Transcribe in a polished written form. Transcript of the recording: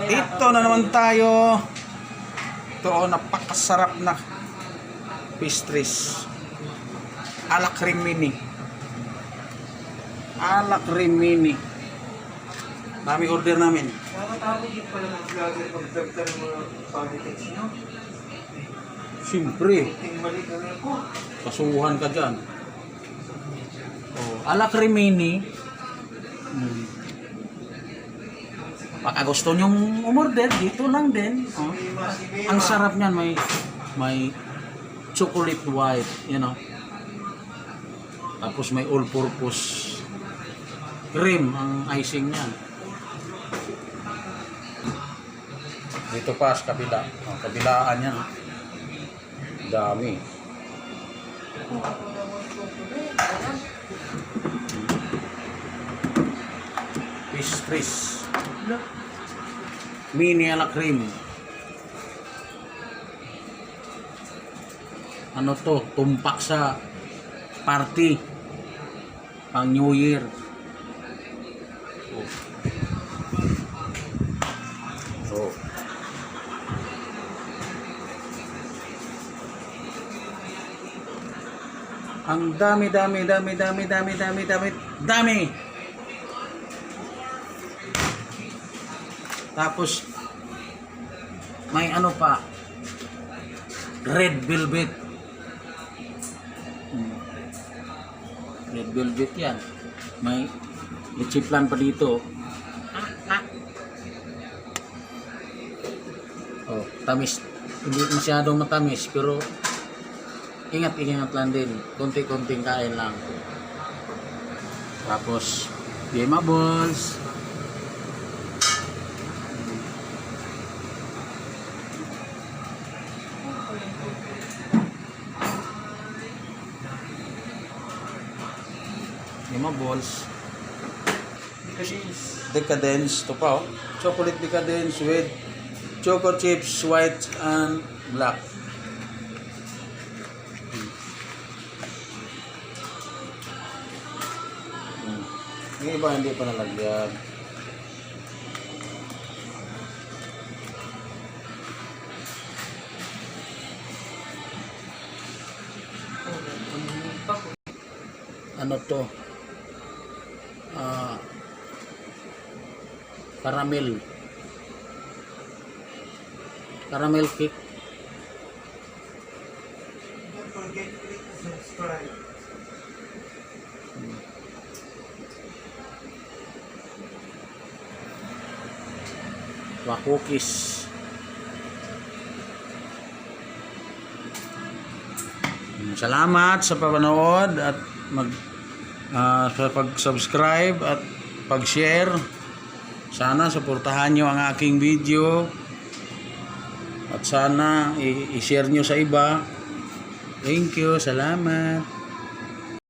Ito na naman tayo. Ito, napakasarap na pastries. Alak Rimini. Alak Rimini. Dami order namin. Nakakatapos yung pala ng vlogger pag-vlogger ng mga politics nyo. Siyempre, Ting mali ka rin po. kasuhan ka dyan. Oh, Alak Rimini. Baka gusto nyong umorder, dito lang din. Oh. Ang sarap niyan, may chocolate white, you know. Tapos may all-purpose cream ang icing niyan. Dito pa sa kabila. Oh, kabilaan yan. Dami. Pastries. Mini ala cream. Ano to? Tumpak sa party pang New Year. Oh. Ang dami. Tapos may ano pa, red velvet. Red velvet yan. May chiplan pa dito. Oh, tamis. Hindi masyadong matamis pero ingat lang din. Konti-konting kain lang. Tapos Yema balls. Yema balls. Decadence. Ito pa oh. Chocolate decadence with choco chips white and black. Yung iba hindi pa nalagyan. Ano to? Caramel cake. Don't forget to click subscribe. Cookies. Salamat sa panonood at sa pag-subscribe at pag-share. Sana suportahan nyo ang aking video at sana i-share nyo sa iba. Thank you. Salamat.